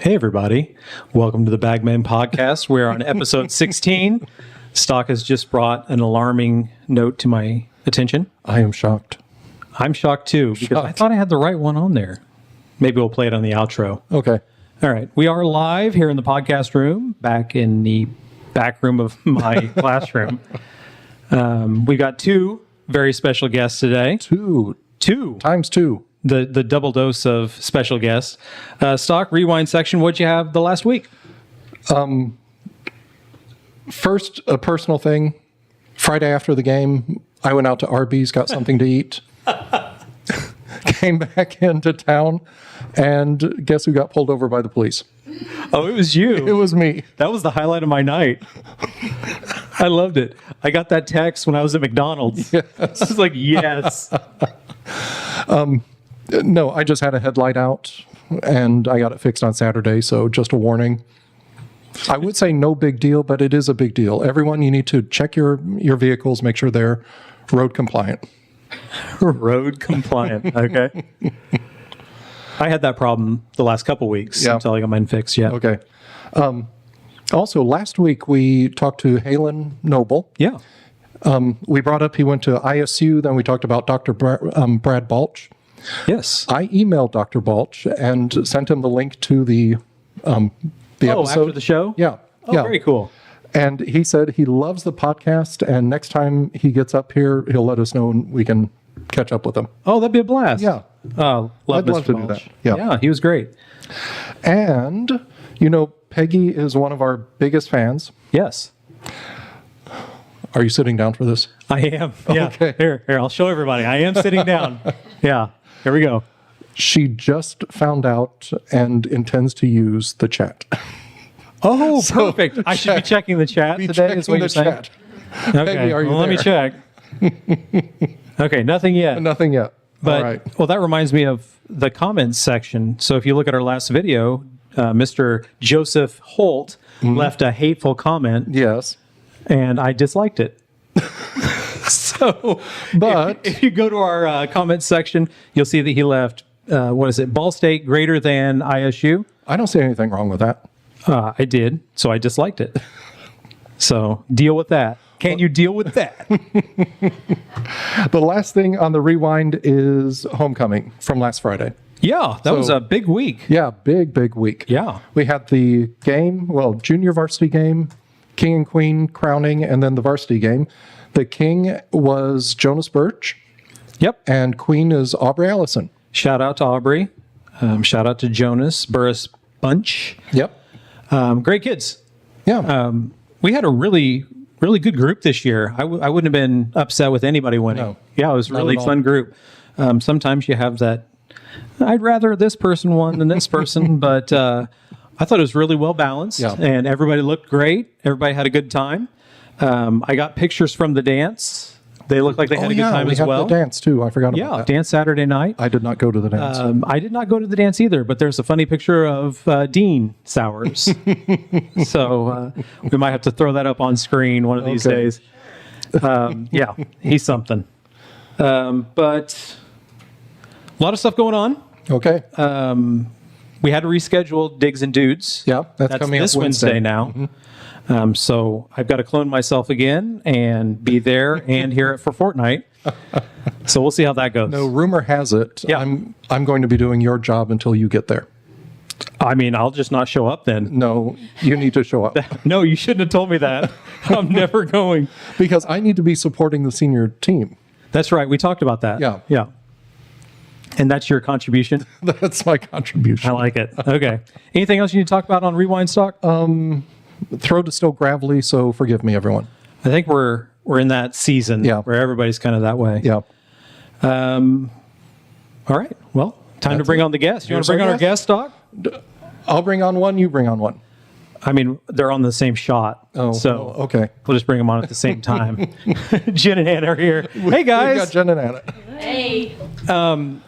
Hey, everybody. Welcome to the Bagman Podcast. We're on episode 16. Stock has just brought an alarming note to my attention. I am shocked. I'm shocked, too, because I thought I had the right one on there. Maybe we'll play it on the outro. Okay. All right. We are live here in the podcast room, back in the back room of my classroom. We got two very special guests today. Two. Times two. The double dose of special guests. Stock, rewind section, what'd you have the last week? First, a personal thing. Friday after the game, I went out to Arby's, got something to eat. Came back into town, and guess who got pulled over by the police? Oh, it was you. It was me. That was the highlight of my night. I loved it. I got that text when I was at McDonald's. Yes. I was like, yes. No, I just had a headlight out, and I got it fixed on Saturday, so just a warning. I would say no big deal, but it is a big deal. Everyone, you need to check your vehicles, make sure they're road compliant. Road compliant, okay. I had that problem the last couple weeks until I got mine fixed, Okay. Also, last week we talked to Halen Noble. Yeah. We brought up he went to ISU, then we talked about Dr. Brad Balch. Yes. I emailed Dr. Balch and sent him the link to the episode. After the show? Yeah. Oh, yeah. Very cool. And he said he loves the podcast, and next time he gets up here, he'll let us know and we can catch up with him. Oh, that'd be a blast. Yeah. Oh, I'd love to Balch. do that. Yeah. Yeah, he was great. And, Peggy is one of our biggest fans. Yes. Are you sitting down for this? I am. Yeah. Okay. Here, I'll show everybody. I am sitting down. Yeah. Here we go. She just found out and intends to use the chat. Oh, perfect. I should be checking the chat today, is what you're saying? Chat. Okay, Peggy, are you let me check. Okay, nothing yet. Nothing yet. But, all right. Well, that reminds me of the comments section. So if you look at our last video, Mr. Joseph Holt left a hateful comment. Yes. And I disliked it. So, but if you go to our comments section, you'll see that he left, Ball State greater than ISU? I don't see anything wrong with that. I did, so I disliked it. So deal with that. Can you deal with that? The last thing on the rewind is homecoming from last Friday. Yeah, that was a big week. Yeah, big week. Yeah. We had the game, junior varsity game, king and queen crowning, and then the varsity game. The king was Jonas Birch. Yep. And queen is Aubrey Allison. Shout out to Aubrey. Shout out to Jonas Burris Bunch. Yep. Great kids. Yeah. We had a really good group this year. I wouldn't have been upset with anybody winning. No. Yeah, it was a really fun group. Sometimes you have that, I'd rather this person won than this person, but I thought it was really well balanced, and everybody looked great. Everybody had a good time. I got pictures from the dance. They looked like they had a good time as well. We had the dance too. I forgot about that. Dance Saturday night. I did not go to the dance. I did not go to the dance either, but there's a funny picture of Dean Sowers. So we might have to throw that up on screen one of these days. Yeah, he's something. But a lot of stuff going on. Okay. We had to reschedule Digs and Dudes. Yeah, that's coming this up Wednesday now. Mm-hmm. So I've got to clone myself again and be there and hear it for Fortnite. So we'll see how that goes. No, rumor has it. Yeah. I'm going to be doing your job until you get there. I mean, I'll just not show up then. No, you need to show up. No, you shouldn't have told me that. I'm never going. Because I need to be supporting the senior team. That's right. We talked about that. Yeah. Yeah. And that's your contribution? That's my contribution. I like it. Okay. Anything else you need to talk about on Rewind Stock? Throat is still gravelly, so forgive me, everyone. I think we're in that season where everybody's kind of that way. Yeah. All right. Well, time to bring on the guest. You want to bring on our guest, Stock? I'll bring on one. You bring on one. I mean, they're on the same shot. So okay. We'll just bring them on at the same time. Jen and Anna are here. Hey, guys. We've got Jen and Anna. Hey.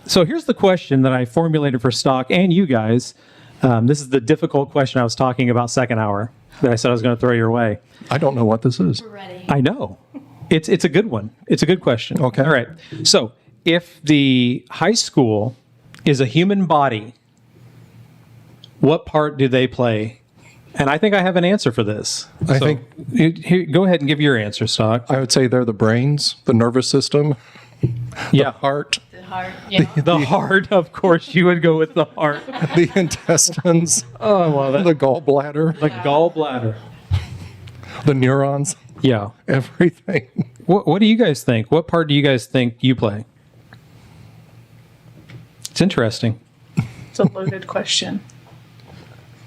So here's the question that I formulated for Stock and you guys. This is the difficult question I was talking about second hour that I said I was going to throw your way. I don't know what this is. We're ready. I know. It's a good one. It's a good question. Okay. All right. So if the high school is a human body, what part do they play? And I think I have an answer for this. I think go ahead and give your answer, Tock. I would say they're the brains, the nervous system, the heart, The heart. Yeah. The heart, of course, you would go with the heart. the intestines, Oh, I love it. the gallbladder, The gallbladder. the neurons, Yeah. everything. What do you guys think? What part do you guys think you play? It's interesting. It's a loaded question.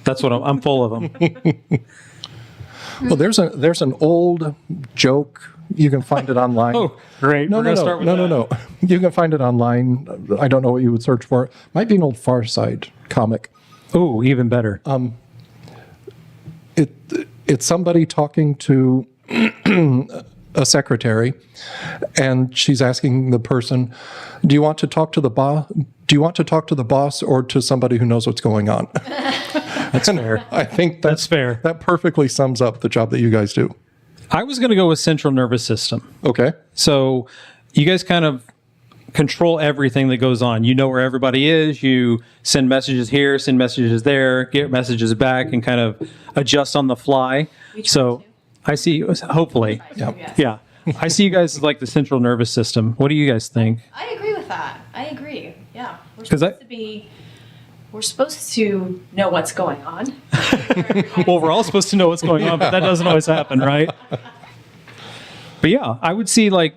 That's what I'm full of them. Well, there's an old joke. You can find it online. Oh, great. No, We're no, gonna no, start with no, that. no, no. You can find it online. I don't know what you would search for. Might be an old Far Side comic. Oh, even better. It's somebody talking to a secretary, and she's asking the person, "Do you want to talk to the boss? Do you want to talk to the boss or to somebody who knows what's going on?" That's fair. I think That's fair. That perfectly sums up the job that you guys do. I was going to go with central nervous system. Okay. So you guys kind of control everything that goes on. You know where everybody is. You send messages here, send messages there, get messages back, and kind of adjust on the fly. So I see, hopefully. Yeah. Yeah. I see you guys as like the central nervous system. What do you guys think? I agree with that. I agree. Yeah. We're 'Cause we're supposed to know what's going on. Well, we're all supposed to know what's going on, but that doesn't always happen, right? But yeah, I would see like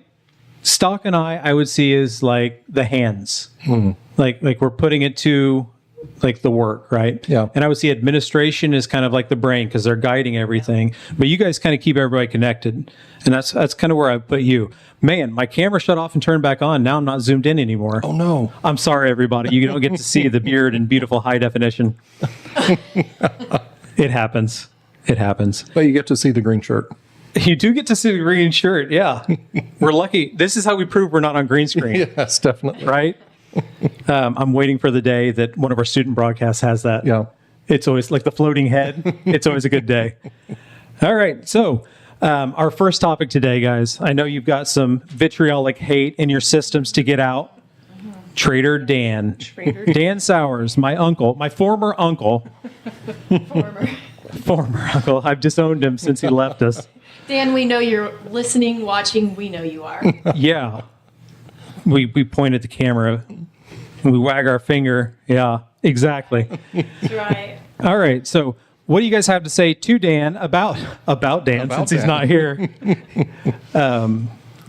Stock and I would see as like the hands. Like we're putting it to like the work, right? Yeah. And I would see administration is kind of like the brain because they're guiding everything. But you guys kind of keep everybody connected. And that's kind of where I put you. Man, my camera shut off and turned back on. Now I'm not zoomed in anymore. Oh no. I'm sorry, everybody. You don't get to see the beard in beautiful high definition. It happens. It happens. But you get to see the green shirt. You do get to see the green shirt. Yeah. We're lucky. This is how we prove we're not on green screen, Yes, definitely. right? I'm waiting for the day that one of our student broadcasts has that. Yeah. It's always like the floating head. It's always a good day. All right. So, our first topic today, guys, I know you've got some vitriolic hate in your systems to get out. Trader Dan. Trader Dan Sowers, my uncle, my former uncle. Former uncle. I've disowned him since he left us. Dan, we know you're listening, watching. We know you are. Yeah. We point at the camera. We wag our finger. Yeah, exactly. That's right. All right. So, what do you guys have to say to Dan about Dan About since he's Dan. not here?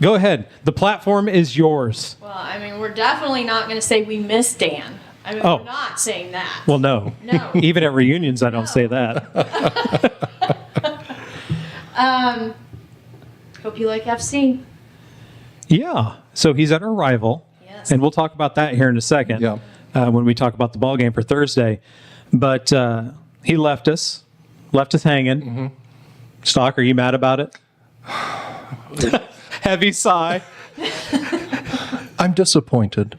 Go ahead. The platform is yours. Well, I mean, we're definitely not going to say we miss Dan. I mean, Oh. we're not saying that. Well, no. No. Even at reunions, I don't say that. Hope you like FC. Yeah. So he's at our rival. Yes. And we'll talk about that here in a second. Yeah. When we talk about the ball game for Thursday. But he left us hanging. Mm-hmm. Stock, are you mad about it? Heavy sigh. I'm disappointed.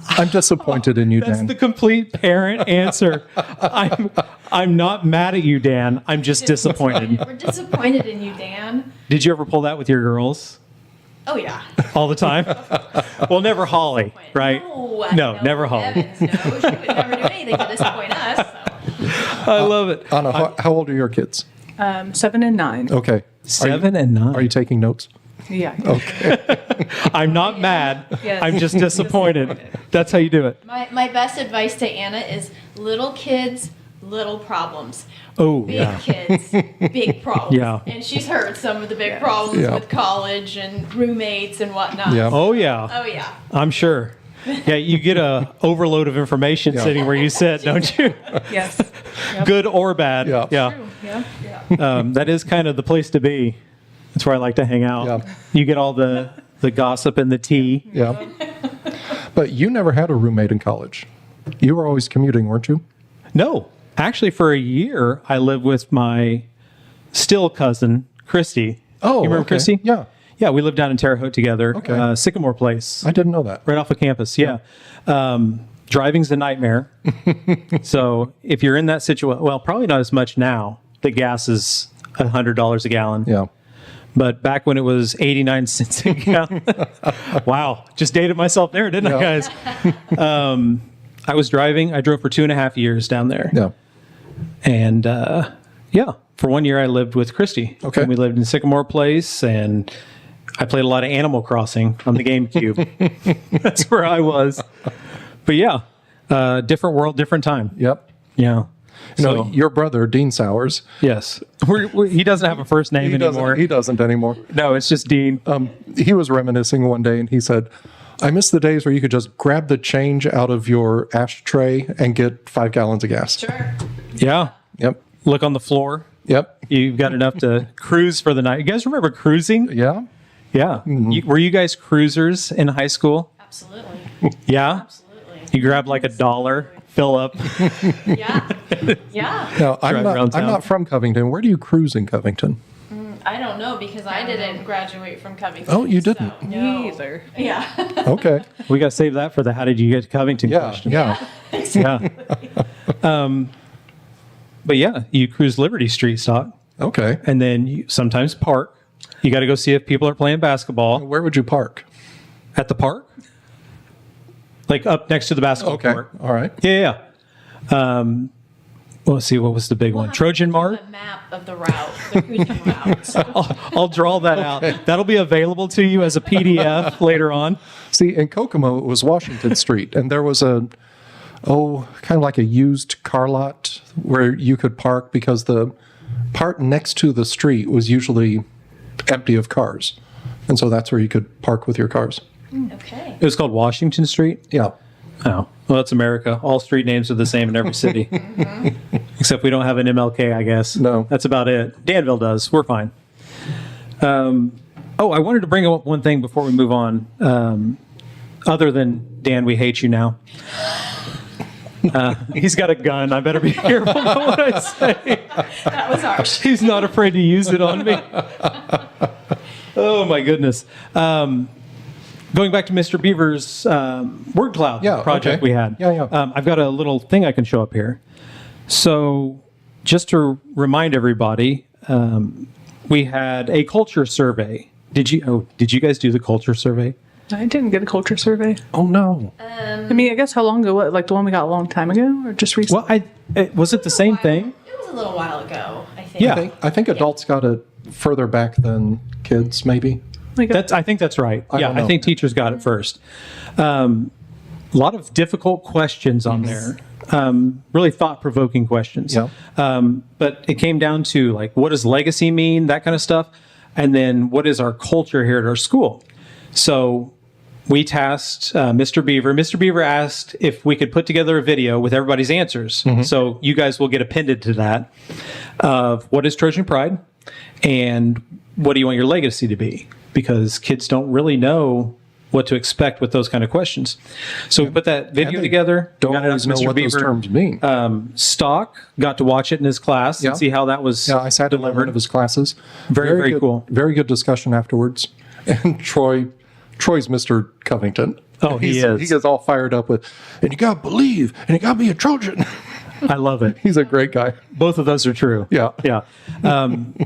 I'm disappointed in you, That's Dan. the complete parent answer. I'm not mad at you, Dan. I'm just disappointed. We're disappointed in you, Dan. Did you ever pull that with your girls Oh, yeah. all the time? Well, never Holly, right? No, never Holly. Heavens, no. She would never do anything to disappoint us. So. I love it. Anna, how old are your kids? 7 and 9. Okay. 7 and 9. Are you taking notes? Yeah. I'm not mad. Yes. I'm just disappointed. That's how you do it. My best advice to Anna is little kids, little problems. Oh, Big yeah. kids, big problems. Yeah. And she's heard some of the big problems Yeah. with college and roommates and whatnot. Yeah. Oh, yeah. Oh, yeah. I'm sure. Yeah, you get a overload of information Yeah. sitting where you sit, don't you? Yes. Yep. Good or bad. Yeah. Yeah. That is kind of the place to be. That's where I like to hang out. Yeah. You get all the gossip and the tea. Yeah. But you never had a roommate in college. You were always commuting, weren't you? No, actually, for a year, I lived with my still cousin, Christy. Oh, you remember okay. Christy? Yeah. Yeah, we lived down in Terre Haute together. Okay. Sycamore Place, I didn't know that. right off of campus. Yeah. Driving's a nightmare. So if you're in that situation, well, probably not as much now. The gas is $100 a gallon. Yeah. But back when it was 89 cents a gallon, wow, just dated myself there, didn't I, Yeah. guys? I was driving. I drove for 2.5 years down there. Yeah. And yeah, for 1 year I lived with Christy. Okay. And we lived in Sycamore Place, and I played a lot of Animal Crossing on the GameCube. That's where I was. But yeah, different world, different time. Yep. Yeah. You know, your brother, Dean Sowers. Yes. He doesn't have a first name anymore. He doesn't anymore. No, it's just Dean. He was reminiscing one day, and he said, I miss the days where you could just grab the change out of your ashtray and get 5 gallons of gas. Sure. Yeah. Yep. Look on the floor. Yep. You've got enough to cruise for the night. You guys remember cruising? Yeah. Yeah. Were you guys cruisers in high school? Absolutely. Yeah. Absolutely. You grab like $1, fill up. Yeah. Yeah. Now, I'm Drive around not, I'm town. not from Covington. Where do you cruise in Covington? I don't know because I didn't graduate from Covington. Oh, you didn't? So, Me no. either. Yeah. Okay. We got to save that for the how did you get to Covington Yeah. question. Yeah. Yeah. But yeah, you cruise Liberty Street, Stock, Okay. and then you sometimes park. You got to go see if people are playing basketball Where would you park? at the park, like up next to the basketball Okay. court. All right. Yeah. Well, let's see, what was the big one? Trojan Mart. A map of the route, the cruising route. I'll draw that out. That'll be available to you as a PDF later on. See, in Kokomo, it was Washington Street, and there was kind of like a used car lot where you could park because the part next to the street was usually empty of cars. And so that's where you could park with your cars. Okay. It was called Washington Street. Yeah. Oh, well, that's America. All street names are the same in every city. Except we don't have an MLK, I guess. No. That's about it. Danville does. We're fine. I wanted to bring up one thing before we move on. Other than, Dan, we hate you now. He's got a gun. I better be careful about what I say. That was harsh. He's not afraid to use it on me. Oh, my goodness. Going back to Mr. Beaver's word cloud project okay. we had. Yeah. I've got a little thing I can show up here. So just to remind everybody, we had a culture survey. Did you guys do the culture survey? I didn't get a culture survey. Oh, no. I mean, I guess how long ago? What, like the one we got a long time ago, or just recently? Well, was it the same thing? It was a little while ago, I think. Yeah. I think adults got it further back than kids, maybe. I think that's right. don't I know. think teachers got it first. A lot of difficult questions on there. Really thought-provoking questions. Yeah. But it came down to like, what does legacy mean? That kind of stuff. And then what is our culture here at our school? So we tasked Mr. Beaver. Mr. Beaver asked if we could put together a video with everybody's answers. So you guys will get appended to that of what is Trojan Pride and what do you want your legacy to be? Because kids don't really know what to expect with those kind of questions. So we put that video together. Don't got it out always to know Mr. what those Beaver. terms mean. Stock got to watch it in his class Yeah. and see how that was Yeah, I sat in one of his classes. Very good, cool. Very good discussion afterwards. And Troy's Mr. Covington. Oh, he is. He gets all fired up with, and you got to believe, and you got to be a Trojan. I love it. He's a great guy. Both of those are true. Yeah. Yeah.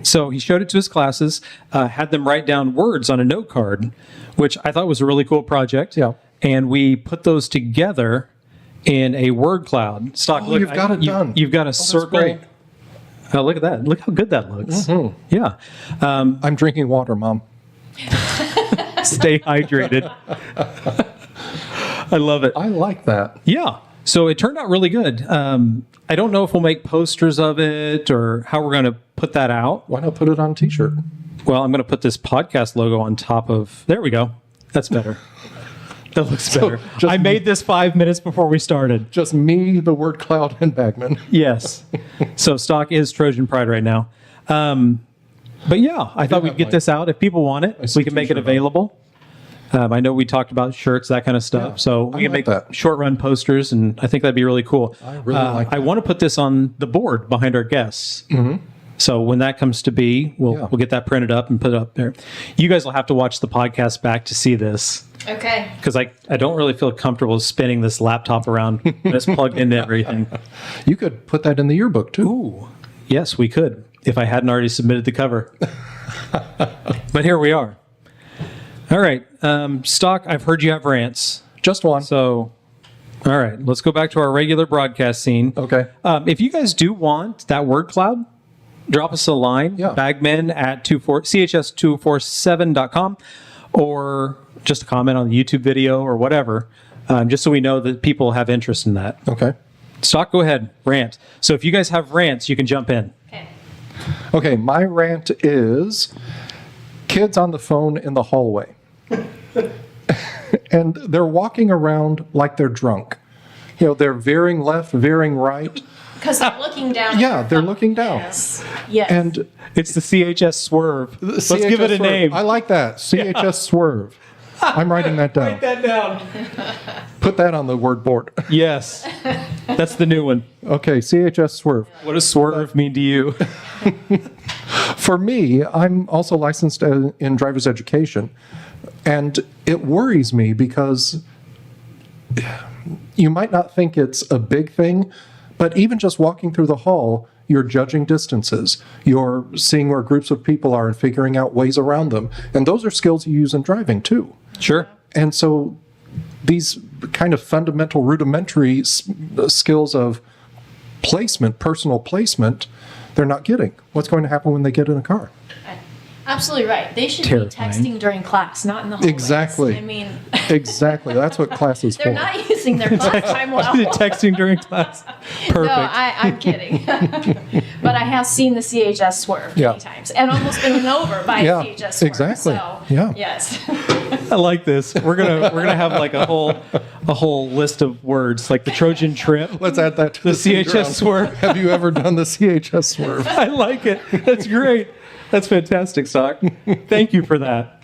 So he showed it to his classes, had them write down words on a note card, which I thought was a really cool project. Yeah. And we put those together in a word cloud. Stock, Oh, you've got it done. You've got a circle. great. Oh, look at that. Look how good that looks. Yeah. I'm drinking water, Mom. Stay hydrated. I love it. I like that. Yeah. So it turned out really good. I don't know if we'll make posters of it or how we're going to put that out. Why not put it on a T-shirt? Well, I'm going to put this podcast logo on top of. There we go. That's better. That looks better. just- I made this 5 minutes before we started. Just me, the word cloud, and Bagman. Yes. So stock is Trojan Pride right now. But yeah, I thought we'd get this out. If people want it, we can make it t-shirt on. available. I know we talked about shirts, that kind of stuff. Yeah, So we I can like make that. short run posters, and I think that'd be really cool. I really like I that. want to put this on the board behind our guests. So when that comes to be, we'll get that printed up and put it up there. You guys will have to watch the podcast back to see this Okay. because I don't really feel comfortable spinning this laptop around when it's plugged into everything. You could put that in the yearbook, too. Ooh, yes, we could if I hadn't already submitted the cover. But here we are. All right, Stock, I've heard you have rants. Just one. So All right, let's go back to our regular broadcast scene. Okay. If you guys do want that word cloud, drop us a line, Yeah. bagmen at chs247.com, or just a comment on the YouTube video or whatever, just so we know that people have interest in that. Okay. Stock, go ahead, rant. So if you guys have rants, you can jump in. Okay. Okay, my rant is kids on the phone in the hallway. And they're walking around like they're drunk. They're veering left, veering right. Because they're looking down. at Yeah, their they're phone. looking down. Yes. Yes. And It's the CHS swerve. Let's CHS give it a swerve. name. I like that. CHS swerve. I'm writing that down. Write that down. Put that on the word board. Yes, that's the new one. Okay, CHS swerve. What does swerve mean to you? For me, I'm also licensed in driver's education, and it worries me because you might not think it's a big thing, but even just walking through the hall, you're judging distances. You're seeing where groups of people are and figuring out ways around them. And those are skills you use in driving too. Sure. And so these kind of fundamental, rudimentary skills of placement, personal placement, they're not getting. What's going to happen when they get in a car? Absolutely right. They should Terrifying. be texting during class, not in the hallways. Exactly. I mean, Exactly. That's what class is they're for. not using their class time well. Texting during class. Perfect. No, I'm kidding. But I have seen the CHS swerve Yeah. many times and almost been run over by Yeah, a CHS swerve. exactly. So, Yeah. yes. I like this. We're gonna have like a whole list of words like the Trojan trip. Let's add that to The speed CHS round. swerve. Have you ever done the CHS swerve? I like it. That's great. That's fantastic, Stock. Thank you for that.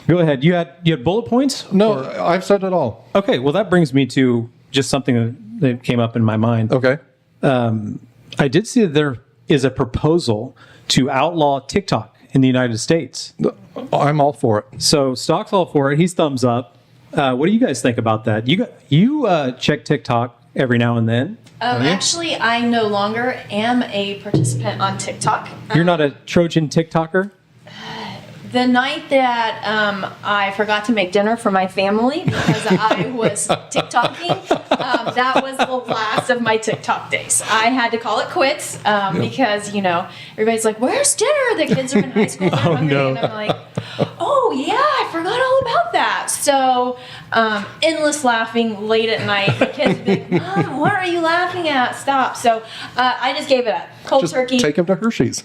Go ahead. You had bullet points? No, I've said it all. Okay. Well, that brings me to just something that came up in my mind. Okay. I did see that there is a proposal to outlaw TikTok in the United States. I'm all for it. So Stock's all for it. He's thumbs up. What do you guys think about that? You check TikTok every now and then. Actually, I no longer am a participant on TikTok. You're not a Trojan TikToker? The night that I forgot to make dinner for my family because I was TikToking, that was the last of my TikTok days. I had to call it quits because, everybody's like, where's dinner? The kids are in high school. They're hungry. no. And I'm like, oh, yeah, I forgot all about that. So endless laughing late at night. The kids would be like, Mom, what are you laughing at? Stop. So I just gave it up. Cold Just turkey. take him to Hershey's.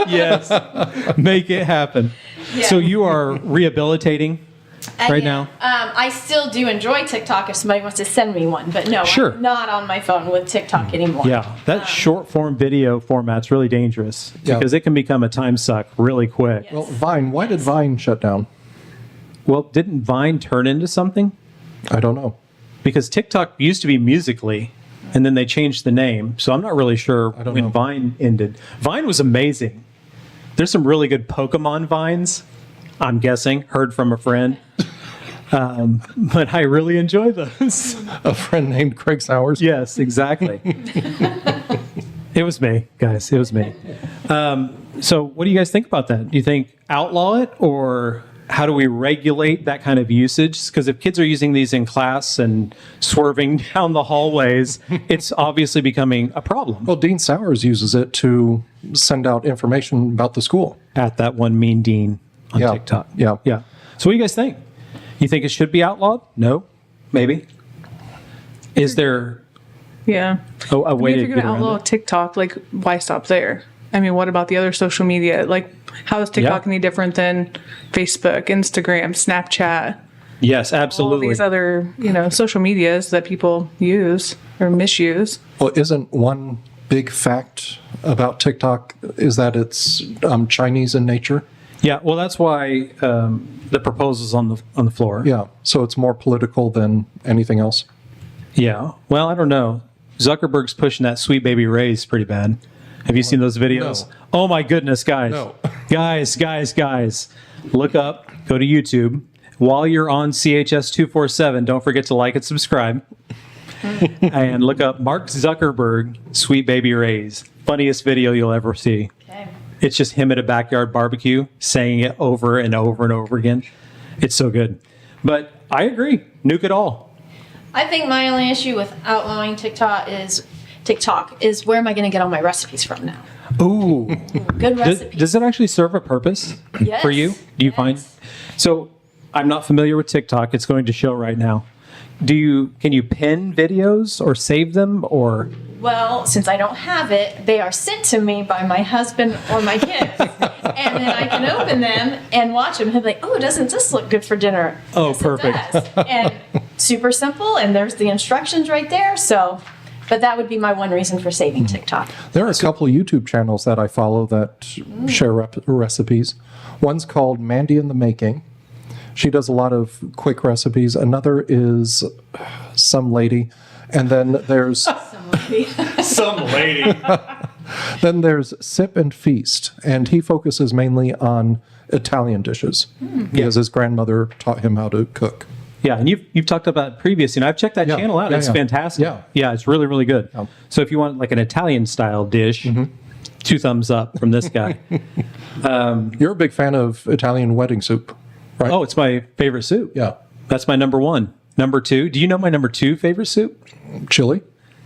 Yes. Make it happen. Yeah. So you are rehabilitating right now? I still do enjoy TikTok if somebody wants to send me one, but no, Sure. I'm not on my phone with TikTok anymore. Yeah. That short form video format's really dangerous Yeah. because it can become a time suck really quick. Yeah. Well, Vine, why did Vine shut down? Well, didn't Vine turn into something? I don't know. Because TikTok used to be Musical.ly, and then they changed the name. So I'm not really sure don't when know. Vine ended. Vine was amazing. There's some really good Pokemon Vines, I'm guessing, heard from a friend. But I really enjoy those. A friend named Craig Sowers. Yes, exactly. It was me, guys. It was me. So what do you guys think about that? Do you think outlaw it, or how do we regulate that kind of usage? Because if kids are using these in class and swerving down the hallways, it's obviously becoming a problem. Well, Dean Sowers uses it to send out information about the school. At that one mean dean on Yeah. TikTok. Yeah. Yeah. So what do you guys think? You think it should be outlawed? No? Maybe? Is there Yeah. a way If to you're get going to around outlaw it? TikTok, like, why stop there? I mean, what about the other social media? Like, how is TikTok Yeah. any different than Facebook, Instagram, Snapchat, Yes, all absolutely. these other, social medias that people use or misuse? Well, isn't one big fact about TikTok is that it's Chinese in nature? Yeah, well, that's why the proposal's on the floor. Yeah. So it's more political than anything else. Yeah. Well, I don't know. Zuckerberg's pushing that sweet baby raise pretty bad. Have you seen those videos? No. Oh my goodness, guys. No. guys. Look up, go to YouTube. While you're on CHS247, don't forget to like and subscribe. And look up Mark Zuckerberg, sweet baby raise. Funniest video you'll ever see. Okay. It's just him at a backyard barbecue saying it over and over and over again. It's so good. But I agree. Nuke it all. I think my only issue with outlawing TikTok is where am I going to get all my recipes from now? Ooh. Good recipes. Does it actually serve a purpose Yes. for you? Do you Yes. find? So I'm not familiar with TikTok. It's going to show right now. Can you pin videos or save them or? Well, since I don't have it, they are sent to me by my husband or my kids. And then I can open them and watch them. He'll be like, oh, doesn't this look good for dinner? Oh, Yes, it perfect. does. And super simple, and there's the instructions right there. So, but that would be my one reason for saving TikTok. There are a couple of YouTube channels that I follow that share recipes. One's called Mandy in the Making. She does a lot of quick recipes. Another is some lady. And then there's Some lady. then there's Sip and Feast, and he focuses mainly on Italian dishes because his grandmother taught him how to cook. Yeah, and you've talked about previously, and I've checked that Yeah, channel out. yeah, It's yeah. fantastic. Yeah, it's really, really good. Yeah. So if you want like an Italian style dish, 2 thumbs up from this guy. You're a big fan of Italian wedding soup, right? Oh, it's my favorite soup. Yeah. That's my number 1. Number 2, do you know my number 2 favorite soup? Chili?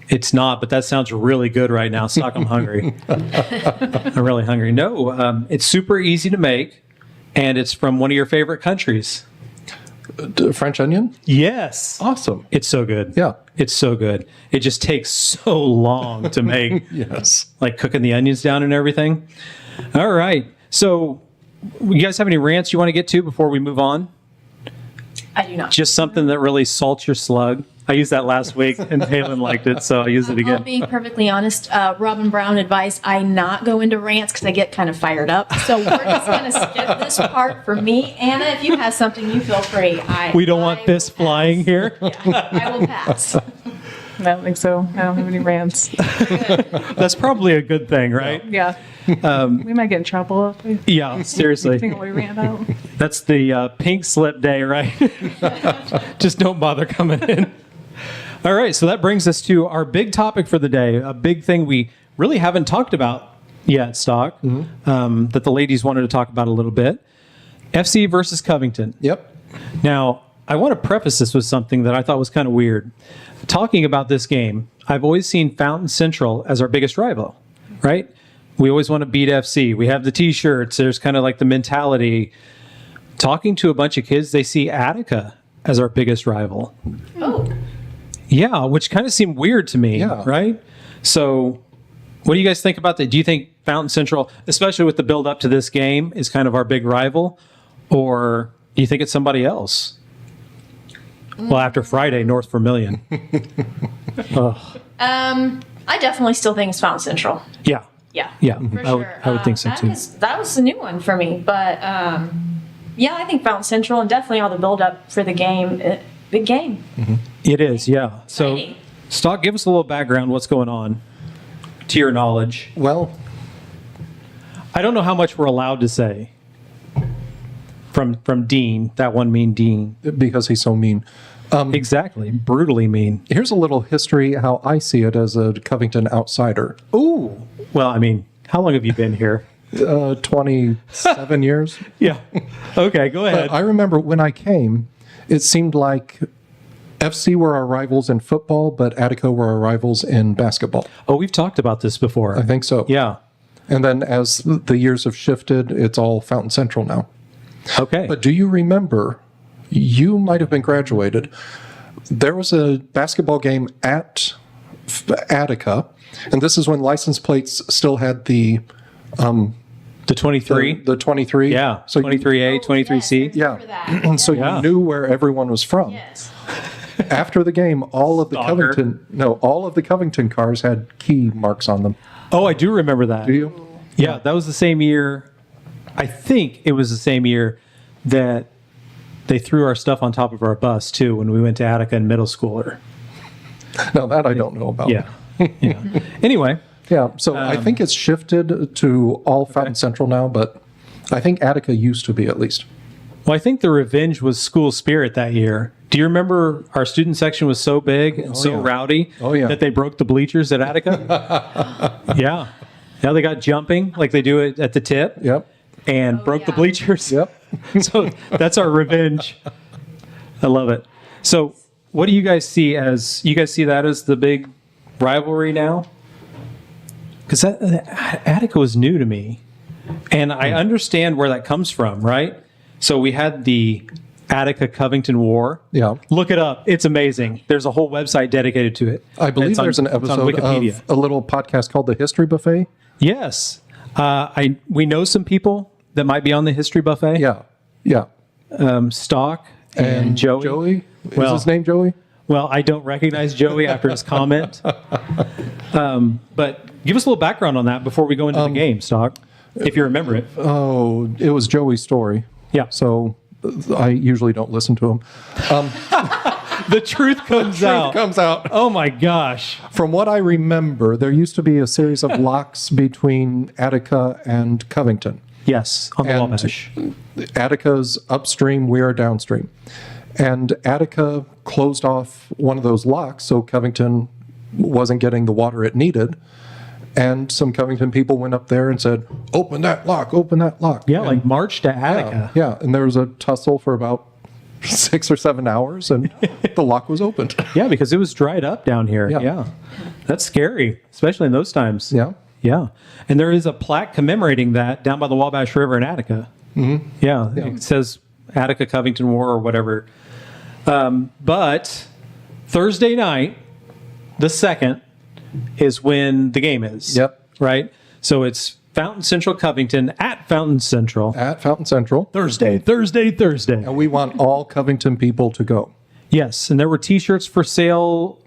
It's not, but that sounds really good right now. Stock, I'm hungry. I'm really hungry. No, it's super easy to make, and it's from one of your favorite countries. French onion? Yes. Awesome. It's so good. Yeah. It's so good. It just takes so long to make, Yes. like cooking the onions down and everything. All right. So, you guys have any rants you want to get to before we move on? I do not. Just something that really salts your slug. I used that last week, and Palin liked it, so I used it I'll again. be perfectly honest. Robin Brown advised I not go into rants because I get kind of fired up. So we're just going to skip this part for me. Anna, if you have something, you feel free. We don't want I fists will flying here. pass. Yeah, I will pass. I don't think so. I don't have any rants. That's probably a good thing, right? Yeah. We might get in trouble if we Yeah, seriously. think we rant out. That's the pink slip day, right? Just don't bother coming in. All right, so that brings us to our big topic for the day, a big thing we really haven't talked about yet, Stock, that the ladies wanted to talk about a little bit. FC versus Covington. Yep. Now, I want to preface this with something that I thought was kind of weird. Talking about this game, I've always seen Fountain Central as our biggest rival, right? We always want to beat FC. We have the T-shirts. There's kind of like the mentality. Talking to a bunch of kids, they see Attica as our biggest rival. Oh, Yeah, which kind of seemed weird to me, Yeah. right? So what do you guys think about that? Do you think Fountain Central, especially with the build up to this game, is kind of our big rival? Or do you think it's somebody else? Well, after Friday, North Vermilion. I definitely still think it's Fountain Central. Yeah. Yeah. Yeah. For I would, sure. I would think so too. That was a new one for me, but yeah, I think Fountain Central and definitely all the build up for the game. Big game. It is, yeah. So, Exciting. Stock, give us a little background. What's going on to your knowledge? Well, I don't know how much we're allowed to say from Dean, that one mean Dean. because he's so mean. Exactly. Brutally mean. Here's a little history how I see it as a Covington outsider. Ooh. Well, I mean, how long have you been here? 27 years. Yeah. Okay, go ahead. I remember when I came, it seemed like FC were our rivals in football, but Attica were our rivals in basketball. Oh, we've talked about this before. I think so. Yeah. And then as the years have shifted, it's all Fountain Central now. Okay. But do you remember, you might have been graduated, there was a basketball game at Attica, and this is when license plates still had the the 23? the 23. Yeah. So 23A, 23C. Yes, I Yeah. remember that. And so Yeah. you knew where everyone was from. Yes. After the game, all of the Stalker. all of the Covington cars had key marks on them. Oh, I do remember that. Do you? Yeah, that was the same year. I think it was the same year that they threw our stuff on top of our bus, too, when we went to Attica in middle schooler. No, that I don't know about. Yeah. Yeah. Anyway. Yeah, so I think it's shifted to all Fountain Central now, but I think Attica used to be at least. Well, I think the revenge was school spirit that year. Do you remember our student section was so big and so yeah. rowdy that they broke the bleachers at Attica? Yeah. Now they got jumping like they do it at the tip Yep. and broke the yeah. bleachers. Yep. So that's our revenge. I love it. So what do you guys see that as the big rivalry now? Because Attica was new to me. And I understand where that comes from, right? So we had the Attica Covington War. Yeah. Look it up. It's amazing. There's a whole website dedicated to it. I believe there's an episode of a little podcast called The History Buffet. Yes. We know some people that might be on the History Buffet. Yeah. Stock and Joey. Joey? Is his name Joey? Well, I don't recognize Joey after his comment. But give us a little background on that before we go into the game, Stock, if you remember it. Oh, it was Joey's story. Yeah. So I usually don't listen to him. The truth comes out. Comes out. Oh my gosh. From what I remember, there used to be a series of locks between Attica and Covington. Yes, on the Wabash. Attica's upstream, we are downstream. And Attica closed off one of those locks, so Covington wasn't getting the water it needed. And some Covington people went up there and said, open that lock, open that lock. Yeah, like march to Attica. Yeah, and there was a tussle for about 6 or 7 hours, and the lock was opened. Yeah, because it was dried up down here. Yeah. Yeah. That's scary, especially in those times. Yeah. Yeah. And there is a plaque commemorating that down by the Wabash River in Attica. Mm-hmm. Yeah. It says Attica Covington War or whatever. But Thursday night, the 2nd, is when the game is. Yep. Right? So it's Fountain Central Covington at Fountain Central. At Fountain Central. Thursday. And we want all Covington people to go. Yes. And there were T-shirts for sale.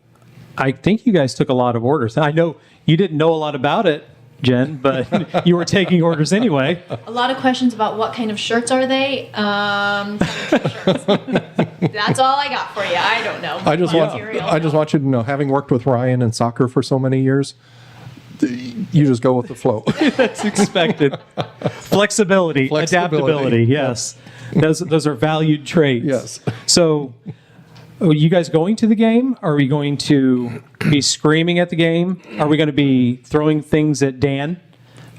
I think you guys took a lot of orders. I know you didn't know a lot about it, Jen, but you were taking orders anyway. A lot of questions about what kind of shirts are they. Shirts. That's all I got for you. I don't know. I just want you to know, having worked with Ryan in soccer for so many years, you just go with the flow. That's expected. Flexibility, adaptability. Yes. Those are valued traits. Yes. So, are you guys going to the game? Are we going to be screaming at the game? Are we going to be throwing things at Dan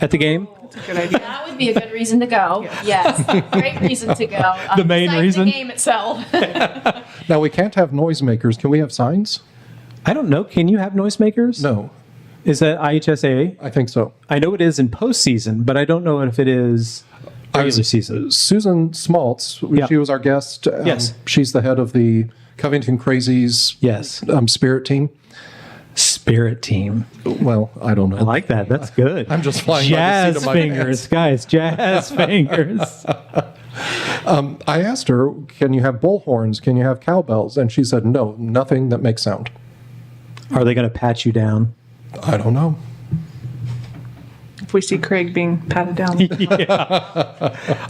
at the game? That's a good idea. That would be a good reason to go. Yes. Great reason to go. The main besides reason? The game itself. Now, we can't have noisemakers. Can we have signs? I don't know. Can you have noisemakers? No. Is that IHSAA? I think so. I know it is in postseason, but I don't know if it is regular season. Susan Smaltz, Yeah. she was our guest. Yes. She's the head of the Covington Crazies Yes. Spirit team. Spirit team. Well, I don't know. I like that. That's good. I'm just flying by the seat jazz of my fingers, guys. Jazz fingers. I asked her, can you have bullhorns? Can you have cowbells? And she said, no, nothing that makes sound. Are they going to pat you down? I don't know. If we see Craig being patted down.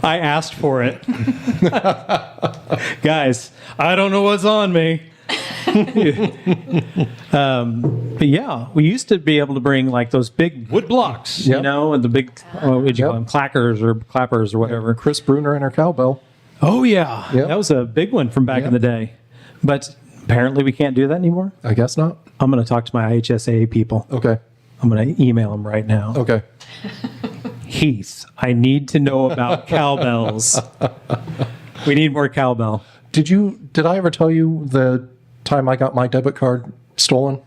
I asked for it. Guys, I don't know what's on me. But yeah, we used to be able to bring like those big wood blocks, Yep. you know, and the big, what did you call them, clackers or clappers or whatever. Chris Bruner and her cowbell. Oh, yeah. Yep. That was a big one from back in the day. But apparently we can't do that anymore. I guess not. I'm going to talk to my IHSAA people. Okay. I'm going to email them right now. Okay. Heath, I need to know about cowbells. We need more cowbell. Did I ever tell you the time I got my debit card stolen?